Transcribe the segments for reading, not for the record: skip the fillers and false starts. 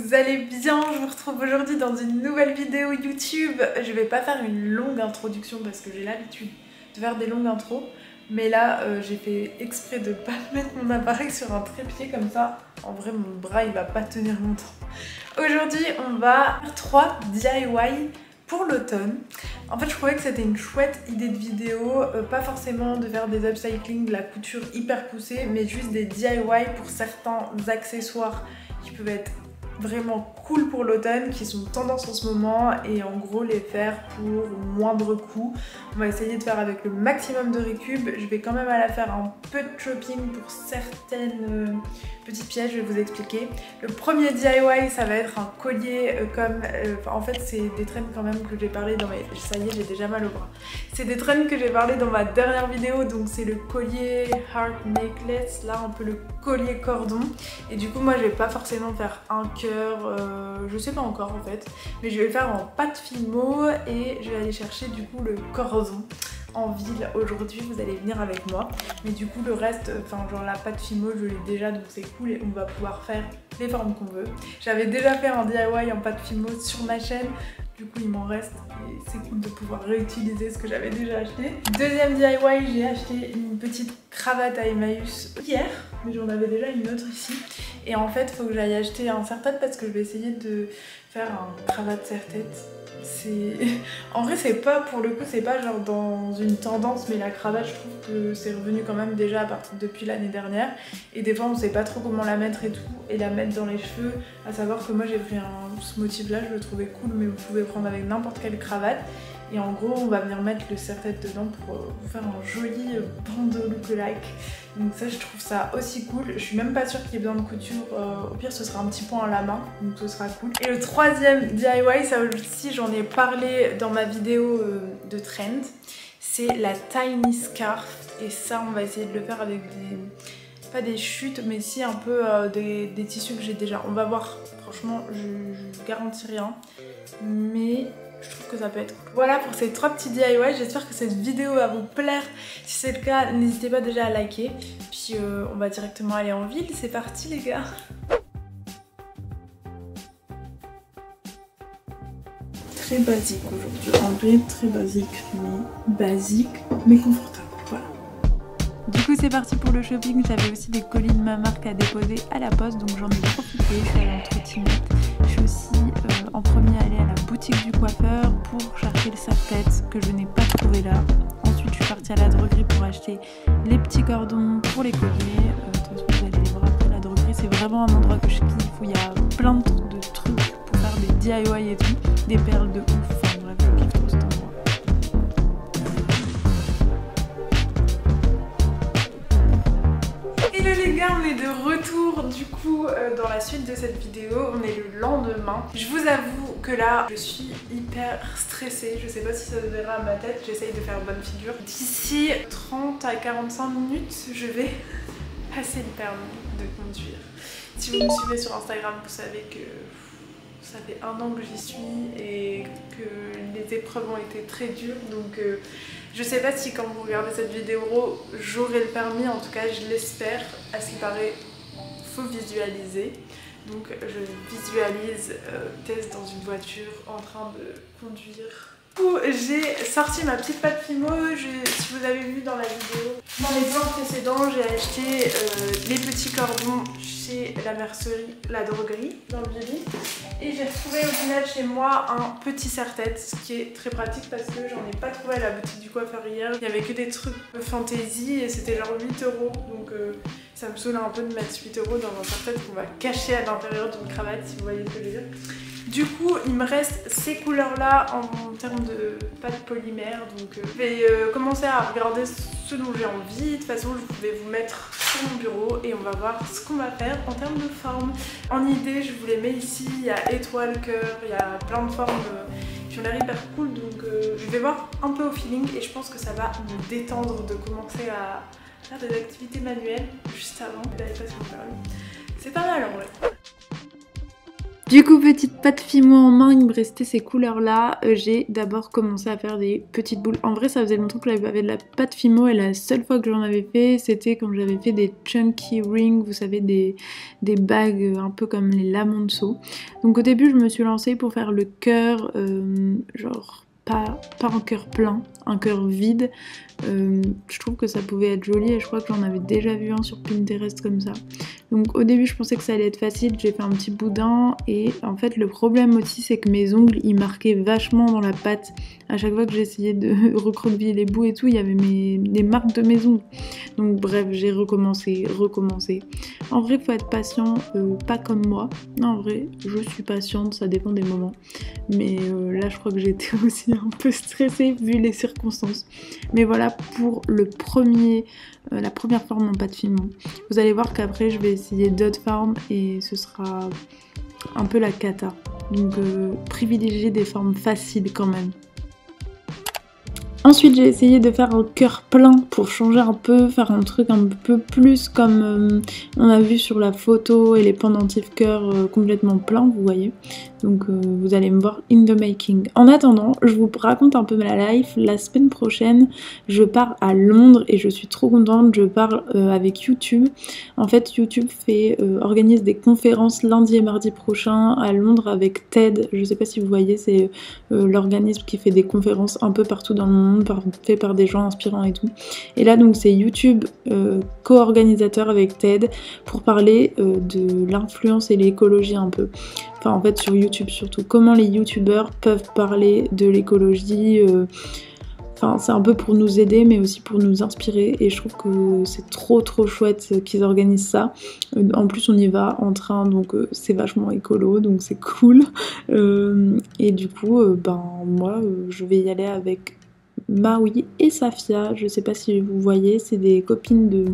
vous allez bien? Je vous retrouve aujourd'hui dans une nouvelle vidéo YouTube. Je vais pas faire une longue introduction parce que j'ai l'habitude de faire des longues intros. Mais là, j'ai fait exprès de pas mettre mon appareil sur un trépied comme ça. En vrai, mon bras, il va pas tenir longtemps. Aujourd'hui, on va faire 3 DIY pour l'automne. En fait, je trouvais que c'était une chouette idée de vidéo, pas forcément de faire des upcycling, de la couture hyper poussée, mais juste des DIY pour certains accessoires qui peuvent être vraiment cool pour l'automne, qui sont tendance en ce moment, et en gros les faire pour moindre coût. On va essayer de faire avec le maximum de récup. Je vais quand même aller faire un peu de shopping pour certaines petites pièces, je vais vous expliquer. Le premier DIY, ça va être un collier en fait c'est des trends quand même que j'ai parlé dans mes... Ça y est, j'ai déjà mal au bras. C'est des trends que j'ai parlé dans ma dernière vidéo, donc c'est le collier heart necklace, là un peu le collier cordon. Et du coup moi je vais pas forcément faire un cœur, je sais pas encore en fait, mais je vais le faire en pâte fimo et je vais aller chercher du coup le cordon en ville aujourd'hui, vous allez venir avec moi. Mais du coup le reste, enfin genre la pâte fimo je l'ai déjà, donc c'est cool et on va pouvoir faire les formes qu'on veut. J'avais déjà fait un DIY en pâte fimo sur ma chaîne, du coup il m'en reste et c'est cool de pouvoir réutiliser ce que j'avais déjà acheté. Deuxième DIY, j'ai acheté une petite cravate à Emmaüs hier, mais j'en avais déjà une autre ici. Et en fait il faut que j'aille acheter un serre-tête parce que je vais essayer de faire un cravate serre-tête. En vrai c'est pas, pour le coup c'est pas genre dans une tendance, mais la cravate je trouve que c'est revenu quand même déjà à partir depuis l'année dernière, et des fois on sait pas trop comment la mettre et tout, et la mettre dans les cheveux, à savoir que moi j'ai pris ce motif là, je le trouvais cool, mais vous pouvez prendre avec n'importe quelle cravate. Et en gros on va venir mettre le serre-tête dedans pour vous faire un joli bandeau look-alike. Donc ça je trouve ça aussi cool. Je suis même pas sûre qu'il y ait besoin de couture, au pire ce sera un petit point à la main, donc ce sera cool. Et le troisième DIY, ça aussi j'en ai parlé dans ma vidéo de trend, c'est la tiny scarf. Et ça on va essayer de le faire avec des... pas des chutes, mais si un peu des tissus que j'ai déjà. On va voir, franchement je garantis rien, mais je trouve que ça peut être cool. Voilà pour ces 3 petits DIY, j'espère que cette vidéo va vous plaire. Si c'est le cas, n'hésitez pas déjà à liker. Puis on va directement aller en ville, c'est parti les gars. Très basique aujourd'hui, en vrai très basique mais confortable, voilà. Du coup c'est parti pour le shopping, j'avais aussi des colis de ma marque à déposer à la poste, donc j'en ai profité, je suis allée en trottinette. Je suis aussi en premier allée à la boutique du coiffeur pour chercher le serre-tête que je n'ai pas trouvé là. Ensuite je suis partie à la droguerie pour acheter les petits cordons pour les colliers. De toute façon vous allez les voir après, la droguerie c'est vraiment un endroit que je kiffe où il y a plein de trucs pour faire des DIY et tout, des perles de ouf, enfin bref je kiffe trop cet endroit. On est de retour du coup dans la suite de cette vidéo, on est le lendemain. Je vous avoue que là je suis hyper stressée, je sais pas si ça se verra à ma tête, j'essaye de faire bonne figure. D'ici 30 à 45 minutes je vais passer le permis de conduire. Si vous me suivez sur Instagram vous savez que ça fait 1 an que j'y suis et que les épreuves ont été très dures, donc je sais pas si quand vous regardez cette vidéo j'aurai le permis, en tout cas je l'espère. À ce qui paraît, faut visualiser. Donc je visualise Tess dans une voiture en train de conduire. J'ai sorti ma petite pâte fimo, si vous avez vu dans la vidéo. Dans les plans précédents, j'ai acheté les petits cordons chez la mercerie, la droguerie, dans le Vivi. Et j'ai retrouvé au final chez moi un petit serre-tête, ce qui est très pratique parce que j'en ai pas trouvé à la boutique du coiffeur hier. Il y avait que des trucs fantasy et c'était genre 8 €. Donc ça me saoule un peu de mettre 8 € dans un serre-tête qu'on va cacher à l'intérieur d'une cravate, si vous voyez ce que je veux dire. Du coup, il me reste ces couleurs-là en termes de pâte polymère. Donc je vais commencer à regarder ce dont j'ai envie. De toute façon, je vais vous mettre sur mon bureau et on va voir ce qu'on va faire en termes de forme. En idée, je vous les mets ici. Il y a étoile, cœur, il y a plein de formes qui ont l'air hyper cool. Donc je vais voir un peu au feeling et je pense que ça va me détendre de commencer à faire des activités manuelles juste avant d'aller passer mon permis. C'est pas mal en vrai. Du coup, petite pâte Fimo en main, il me restait ces couleurs là. J'ai d'abord commencé à faire des petites boules. En vrai, ça faisait longtemps que j'avais de la pâte Fimo et la seule fois que j'en avais fait, c'était quand j'avais fait des chunky rings, vous savez, des bagues un peu comme les lamonceaux. Donc au début, je me suis lancée pour faire le cœur, genre pas un cœur plein, un cœur vide. Je trouve que ça pouvait être joli et je crois que j'en avais déjà vu un sur Pinterest comme ça. Donc au début je pensais que ça allait être facile, j'ai fait un petit boudin et en fait le problème aussi c'est que mes ongles ils marquaient vachement dans la pâte. À chaque fois que j'essayais de recroqueviller les bouts et tout, il y avait des marques de mes ongles. Donc bref, j'ai recommencé. En vrai faut être patient, pas comme moi. Non, en vrai je suis patiente, ça dépend des moments. Mais là je crois que j'étais aussi un peu stressée vu les circonstances. Mais voilà pour la première forme en pâte Fimo. Vous allez voir qu'après je vais essayer d'autres formes et ce sera un peu la cata. Donc privilégier des formes faciles quand même. Ensuite j'ai essayé de faire un cœur plein pour changer un peu, faire un truc un peu plus comme on a vu sur la photo et les pendentifs cœur complètement pleins, vous voyez. Donc vous allez me voir in the making. En attendant, je vous raconte un peu ma life. La semaine prochaine, je pars à Londres et je suis trop contente. Je pars avec YouTube. En fait, YouTube organise des conférences lundi et mardi prochain à Londres avec TED. Je sais pas si vous voyez, c'est l'organisme qui fait des conférences un peu partout dans le monde, fait par des gens inspirants et tout. Et là, donc, c'est YouTube co-organisateur avec TED pour parler de l'influence et l'écologie un peu. Enfin, en fait, sur YouTube surtout, comment les youtubeurs peuvent parler de l'écologie. Enfin, c'est un peu pour nous aider, mais aussi pour nous inspirer. Et je trouve que c'est trop chouette qu'ils organisent ça. En plus, on y va en train, donc c'est vachement écolo, donc c'est cool. Et du coup, moi, je vais y aller avec Maui et Safia. Je sais pas si vous voyez, c'est des copines de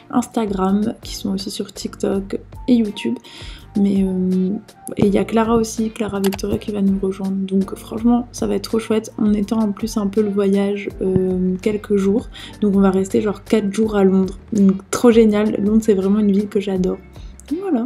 Instagram qui sont aussi sur TikTok et YouTube. Mais et il y a Clara aussi, Clara Victoria qui va nous rejoindre. Donc franchement, ça va être trop chouette. On étend en plus un peu le voyage quelques jours. Donc on va rester genre 4 jours à Londres. Donc trop génial. Londres, c'est vraiment une ville que j'adore. Voilà.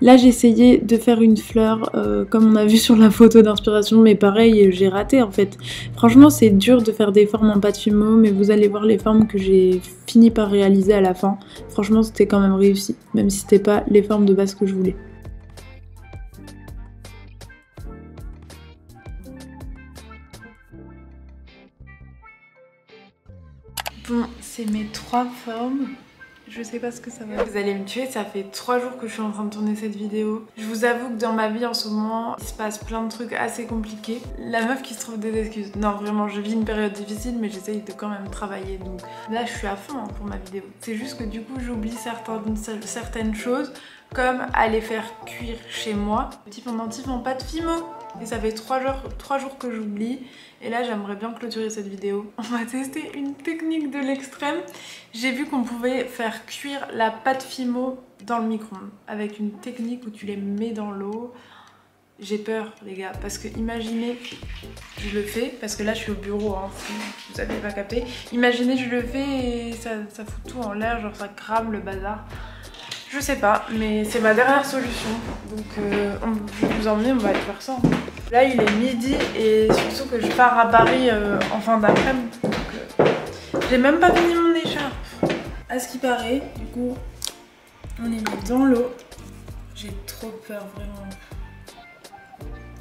Là j'ai essayé de faire une fleur comme on a vu sur la photo d'inspiration, mais pareil j'ai raté en fait. Franchement c'est dur de faire des formes en pâte Fimo, mais vous allez voir les formes que j'ai fini par réaliser à la fin. Franchement c'était quand même réussi, même si c'était pas les formes de base que je voulais. Bon, c'est mes 3 formes. Je sais pas ce que ça va. Vous allez me tuer, ça fait 3 jours que je suis en train de tourner cette vidéo. Je vous avoue que dans ma vie en ce moment, il se passe plein de trucs assez compliqués. La meuf qui se trouve des excuses. Non, vraiment, je vis une période difficile, mais j'essaye de quand même travailler. Donc là, je suis à fond pour ma vidéo. C'est juste que du coup, j'oublie certaines choses, comme aller faire cuire chez moi. Petit pendentif en pâte Fimo. Et ça fait 3 jours que j'oublie. Et là j'aimerais bien clôturer cette vidéo. On va tester une technique de l'extrême. J'ai vu qu'on pouvait faire cuire la pâte Fimo dans le micro-ondes avec une technique où tu les mets dans l'eau. J'ai peur les gars, parce que imaginez, je le fais, parce que là je suis au bureau, hein, si vous n'avez pas capté. Imaginez je le fais et ça fout tout en l'air, genre ça crame le bazar. Je sais pas, mais c'est ma dernière solution. Donc je vais vous emmener, on va aller faire ça. Là il est midi et surtout que je pars à Paris en fin d'après-midi. Donc j'ai même pas fini mon écharpe. À ce qui paraît, du coup, on est mis dans l'eau. J'ai trop peur, vraiment.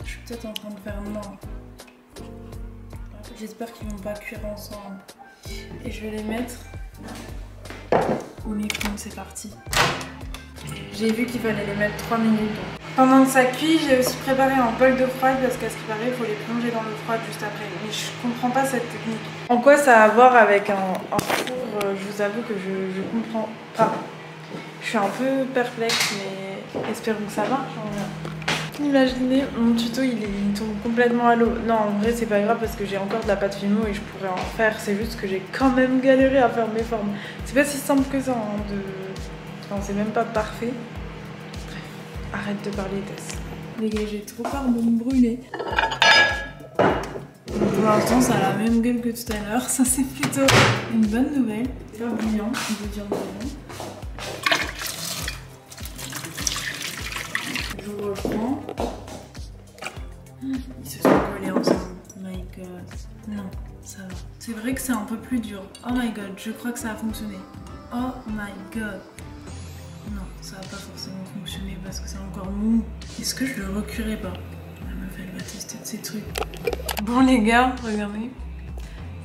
Je suis peut-être en train de faire non. J'espère qu'ils vont pas cuire ensemble. Et je vais les mettre au micro-ondes, c'est parti. J'ai vu qu'il fallait les mettre 3 minutes. Donc. Pendant que ça cuit, j'ai aussi préparé un bol d'eau froide parce qu'à ce qui paraît, il faut les plonger dans l'eau froide juste après. Mais je comprends pas cette technique. En quoi ça a à voir avec un four, je vous avoue que je comprends pas. Je suis un peu perplexe, mais espérons que ça marche. Imaginez, mon tuto il tombe complètement à l'eau. Non, en vrai c'est pas grave parce que j'ai encore de la pâte Fimo et je pourrais en faire. C'est juste que j'ai quand même galéré à faire mes formes. C'est pas si simple que ça Enfin, c'est même pas parfait. Bref, arrête de parler, Tess. Les gars, j'ai trop peur de me brûler. Pour l'instant, ça a la même gueule que tout à l'heure. Ça, c'est plutôt une bonne nouvelle. C'est pas brillant, on peut dire brillant. Je reprends. Ils se sont collés ensemble. Oh my god. Non, ça va. C'est vrai que c'est un peu plus dur. Oh my god, je crois que ça a fonctionné. Oh my god. Non, ça va pas forcément fonctionner parce que c'est encore mou. Est-ce que je le reculerai pas? La meuf, elle va tester de ces trucs. Bon les gars, regardez.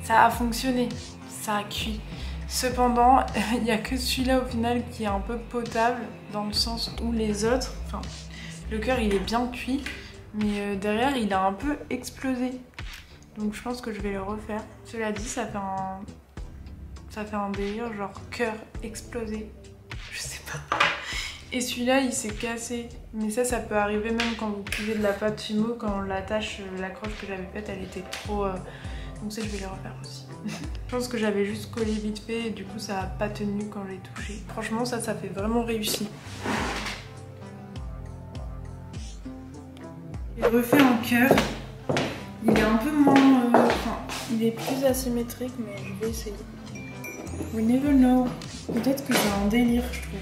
Ça a fonctionné. Ça a cuit. Cependant, il n'y a que celui-là au final qui est un peu potable dans le sens où les autres, enfin, le cœur il est bien cuit, mais derrière il a un peu explosé. Donc je pense que je vais le refaire. Cela dit, ça fait un délire genre cœur explosé. Je sais pas. Et celui-là il s'est cassé. Mais ça peut arriver même quand vous cuisez de la pâte Fimo, quand on l'attache, l'accroche que j'avais faite elle était trop... Donc ça je vais le refaire aussi. Je pense que j'avais juste collé vite fait et du coup ça a pas tenu quand j'ai touché. Franchement ça fait vraiment réussi. J'ai refait en cœur. Il est un peu moins... enfin, il est plus asymétrique mais je vais essayer. We never know. Peut-être que c'est un délire je trouve.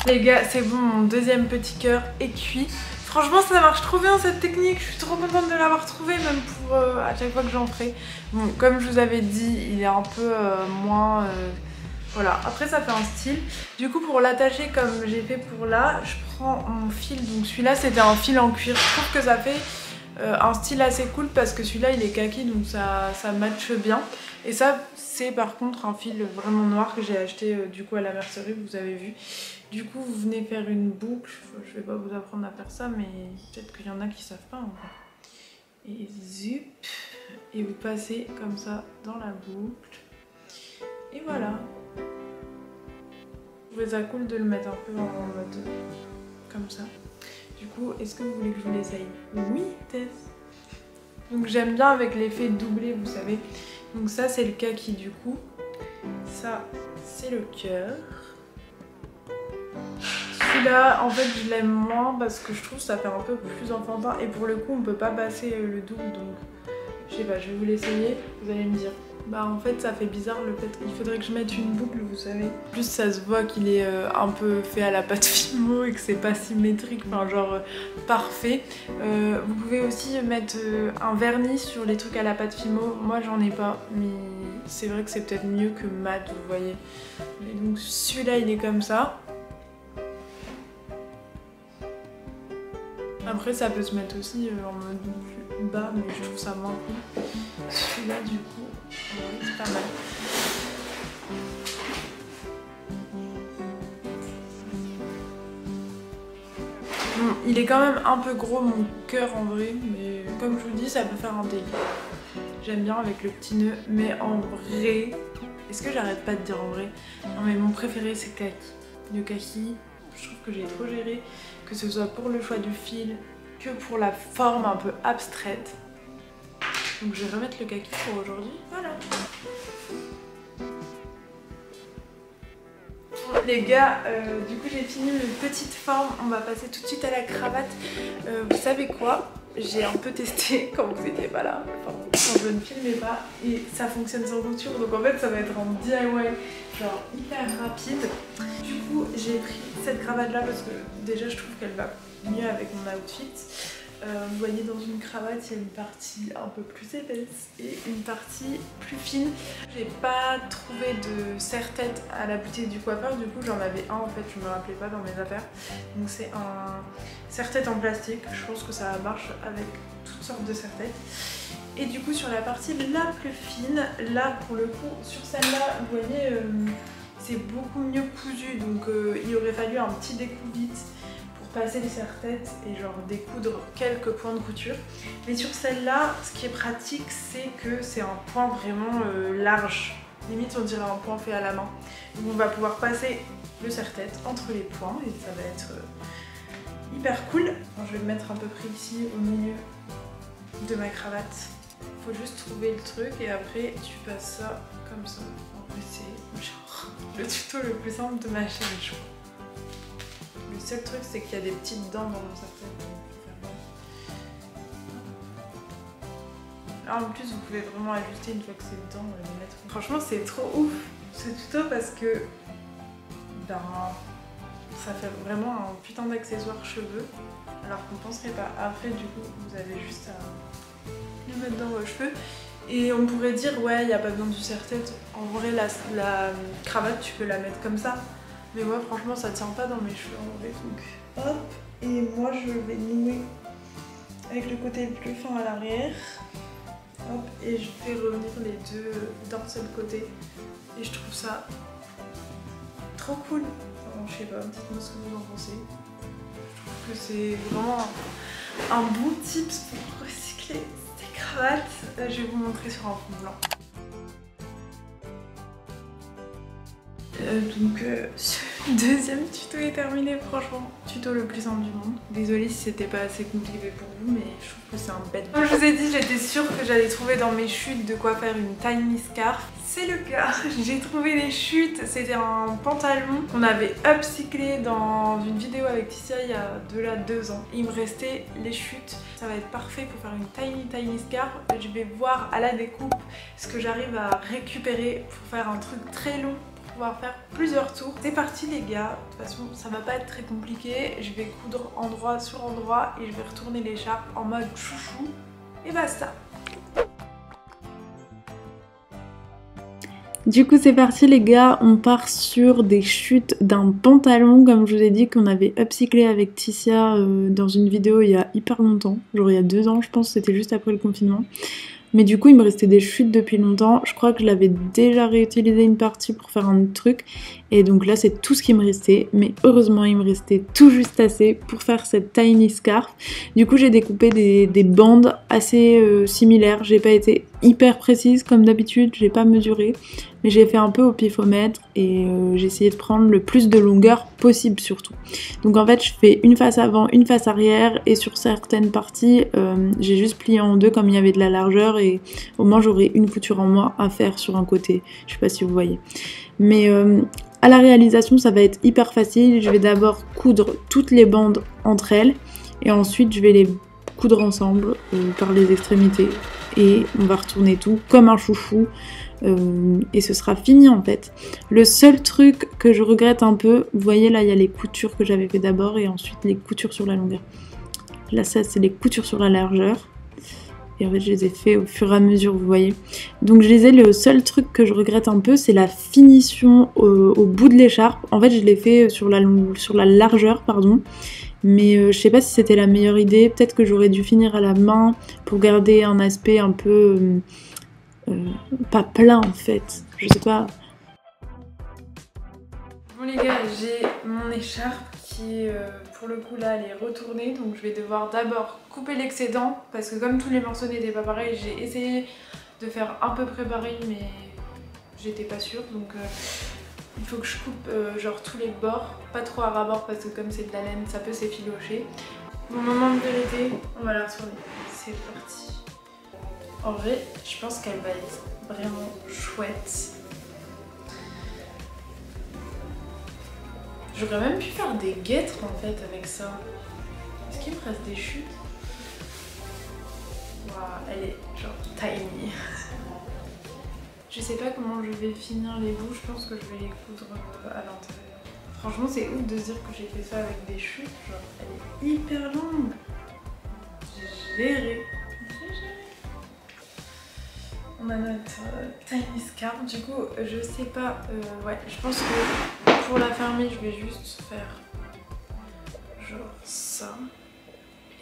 Les gars, c'est bon, mon deuxième petit cœur est cuit. Franchement ça marche trop bien cette technique, je suis trop contente de l'avoir trouvée même pour à chaque fois que j'en ferai. Bon, comme je vous avais dit, il est un peu moins... voilà, après ça fait un style. Du coup pour l'attacher comme j'ai fait pour là, je prends mon fil. Donc celui-là c'était un fil en cuir. Je trouve que ça fait un style assez cool parce que celui-là il est kaki donc ça matche bien. Et ça c'est par contre un fil vraiment noir que j'ai acheté du coup à la mercerie, vous avez vu. Du coup, vous venez faire une boucle. Je vais pas vous apprendre à faire ça, mais peut-être qu'il y en a qui savent pas encore. Et zup, et vous passez comme ça dans la boucle. Et voilà. Je trouvais ça cool de le mettre un peu en mode comme ça. Du coup, est-ce que vous voulez que je vous l'essaye? Oui, Tess. Donc j'aime bien avec l'effet doublé, vous savez. Donc ça, c'est le kaki du coup. Ça, c'est le cœur. Celui-là, en fait, je l'aime moins parce que je trouve que ça fait un peu plus enfantin. Et pour le coup, on peut pas passer le double. Donc, je sais pas, je vais vous l'essayer. Vous allez me dire. Bah, en fait, ça fait bizarre le fait qu'il faudrait que je mette une boucle, vous savez. En plus, ça se voit qu'il est un peu fait à la pâte Fimo et que c'est pas symétrique. Enfin, genre parfait. Vous pouvez aussi mettre un vernis sur les trucs à la pâte Fimo. Moi, j'en ai pas. Mais c'est vrai que c'est peut-être mieux que mat, vous voyez. Et donc, celui-là, il est comme ça. Après ça peut se mettre aussi en mode plus bas mais je trouve ça moins cool. Celui-là du coup, c'est pas mal. Bon, il est quand même un peu gros mon cœur en vrai, mais comme je vous dis ça peut faire un délire. J'aime bien avec le petit nœud, mais en vrai, est-ce que j'arrête pas de dire en vrai? Non mais mon préféré c'est Kaki. Le Kaki, je trouve que j'ai trop géré. Que ce soit pour le choix du fil, que pour la forme un peu abstraite. Donc je vais remettre le kaki pour aujourd'hui. Voilà. Bon, les gars, du coup j'ai fini mes petites formes. On va passer tout de suite à la cravate. Vous savez quoi? J'ai un peu testé quand vous étiez pas là, enfin, quand je ne filmais pas, et ça fonctionne sans couture. Donc en fait ça va être en DIY, genre hyper rapide. Du coup j'ai pris cette cravate là parce que déjà je trouve qu'elle va mieux avec mon outfit. Vous voyez dans une cravate il y a une partie un peu plus épaisse et une partie plus fine. J'ai pas trouvé de serre-tête à la boutique du coiffeur, du coup j'en avais un en fait, je me rappelais pas dans mes affaires. Donc c'est un serre-tête en plastique, je pense que ça marche avec toutes sortes de serre-têtes. Et du coup sur la partie la plus fine, là pour le coup sur celle-là vous voyez c'est beaucoup mieux cousu, donc il aurait fallu un petit découpe vite passer les serre-têtes et genre découdre quelques points de couture. Mais sur celle-là, ce qui est pratique, c'est que c'est un point vraiment large. Limite, on dirait un point fait à la main. Donc on va pouvoir passer le serre-tête entre les points et ça va être hyper cool. Alors, je vais le mettre à peu près ici au milieu de ma cravate. Faut juste trouver le truc et après tu passes ça comme ça. En vrai, c'est genre le tuto le plus simple de ma chaîne, je crois. Le seul truc c'est qu'il y a des petites dents dans mon serre-tête. Là en plus vous pouvez vraiment ajuster une fois que c'est dedans et les mettre. Franchement c'est trop ouf ce tuto parce que ben, ça fait vraiment un putain d'accessoire cheveux. Alors qu'on penserait pas. Après du coup vous avez juste à les mettre dans vos cheveux. Et on pourrait dire ouais il n'y a pas besoin du serre-tête. En vrai la cravate tu peux la mettre comme ça. Mais moi franchement ça tient pas dans mes cheveux en vrai. Donc hop, et moi je vais nouer avec le côté le plus fin à l'arrière. Hop, et je fais revenir les deux d'un seul côté. Et je trouve ça trop cool. Enfin, je sais pas, dites-moi ce que vous en pensez. Je trouve que c'est vraiment un bon tips pour recycler ces cravates. Je vais vous montrer sur un fond blanc. Ce deuxième tuto est terminé, franchement. Tuto le plus simple du monde. Désolée si c'était pas assez compliqué pour vous, mais je trouve que c'est un bête. Comme je vous ai dit, j'étais sûre que j'allais trouver dans mes chutes de quoi faire une tiny scarf. C'est le cas, j'ai trouvé les chutes. C'était un pantalon qu'on avait upcyclé dans une vidéo avec Ticia il y a de là 2 ans. Il me restait les chutes. Ça va être parfait pour faire une tiny scarf. Je vais voir à la découpe ce que j'arrive à récupérer pour faire un truc très long. Pouvoir faire plusieurs tours. C'est parti les gars, de toute façon ça va pas être très compliqué, je vais coudre endroit sur endroit et je vais retourner l'écharpe en mode chouchou et basta. Du coup c'est parti les gars, on part sur des chutes d'un pantalon comme je vous ai dit qu'on avait upcyclé avec Ticia dans une vidéo il y a hyper longtemps, genre il y a 2 ans je pense, c'était juste après le confinement. Mais du coup il me restait des chutes depuis longtemps, je crois que je l'avais déjà réutilisé une partie pour faire un autre truc et donc là c'est tout ce qui me restait, mais heureusement il me restait tout juste assez pour faire cette tiny scarf. Du coup j'ai découpé des bandes assez similaires, j'ai pas été hyper précise comme d'habitude, j'ai pas mesuré, mais j'ai fait un peu au pifomètre et j'ai essayé de prendre le plus de longueur possible surtout. Donc en fait je fais une face avant, une face arrière et sur certaines parties j'ai juste plié en deux comme il y avait de la largeur et au moins j'aurai une couture en moins à faire sur un côté, je sais pas si vous voyez. Mais à la réalisation ça va être hyper facile, je vais d'abord coudre toutes les bandes entre elles et ensuite je vais les coudre ensemble par les extrémités et on va retourner tout comme un chouchou et ce sera fini en fait. Le seul truc que je regrette un peu, vous voyez là il y a les coutures que j'avais fait d'abord et ensuite les coutures sur la longueur. Là ça c'est les coutures sur la largeur et en fait je les ai fait au fur et à mesure vous voyez. Donc je les ai, le seul truc que je regrette un peu c'est la finition au bout de l'écharpe. En fait je l'ai fait sur la largeur pardon. Mais je sais pas si c'était la meilleure idée, peut-être que j'aurais dû finir à la main pour garder un aspect un peu pas plein en fait, je sais pas. Bon les gars, j'ai mon écharpe qui pour le coup là elle est retournée, donc je vais devoir d'abord couper l'excédent parce que comme tous les morceaux n'étaient pas pareils, j'ai essayé de faire un peu près pareil mais j'étais pas sûre donc il faut que je coupe genre tous les bords, pas trop à ras-bord parce que comme c'est de la laine ça peut s'effilocher. Mon moment de vérité, on va la retourner, c'est parti. En vrai, je pense qu'elle va être vraiment chouette. J'aurais même pu faire des guêtres en fait avec ça. Est-ce qu'il me reste des chutes? Waouh, elle est genre tiny. Je sais pas comment je vais finir les bouts, je pense que je vais les coudre à l'intérieur. Franchement c'est ouf de se dire que j'ai fait ça avec des chutes, genre elle est hyper longue. J'ai géré. On a notre tiny scarf, du coup je sais pas, ouais je pense que pour la fermer je vais juste faire genre ça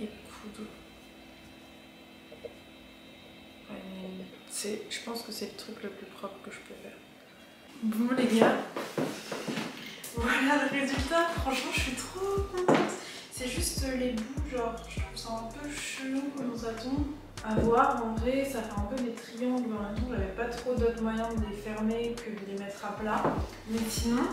et coudre. Je pense que c'est le truc le plus propre que je peux faire. Bon les gars, voilà le résultat, franchement je suis trop contente. C'est juste les bouts, genre je trouve ça un peu chelou comment ça tombe. À voir, en vrai ça fait un peu des triangles, mais en même temps j'avais pas trop d'autres moyens de les fermer que de les mettre à plat. Mais sinon,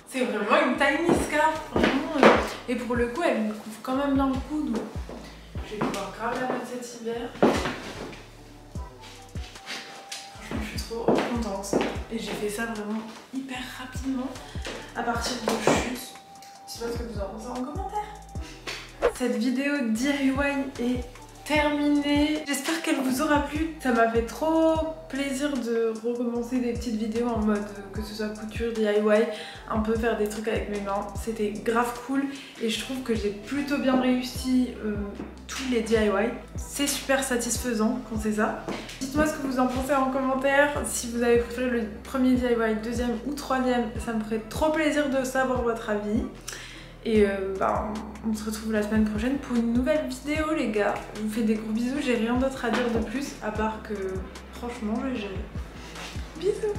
c'est vraiment une tiny scarf, vraiment. Et pour le coup elle me couvre quand même dans le coude. Donc je vais pouvoir grave la mettre cet hiver. Franchement, je suis trop contente. Et j'ai fait ça vraiment hyper rapidement à partir de chutes. Je sais pas ce que vous en pensez en commentaire. Cette vidéo DIY est terminée. J'espère qu'elle vous aura plu. Ça m'a fait trop plaisir de recommencer des petites vidéos en mode que ce soit couture, DIY, un peu faire des trucs avec mes mains. C'était grave cool et je trouve que j'ai plutôt bien réussi tous les DIY. C'est super satisfaisant quand c'est ça. Dites-moi ce que vous en pensez en commentaire. Si vous avez préféré le premier DIY, deuxième ou troisième, ça me ferait trop plaisir de savoir votre avis. Et on se retrouve la semaine prochaine pour une nouvelle vidéo les gars. Je vous fais des gros bisous, j'ai rien d'autre à dire de plus à part que franchement j'ai géré. Bisous.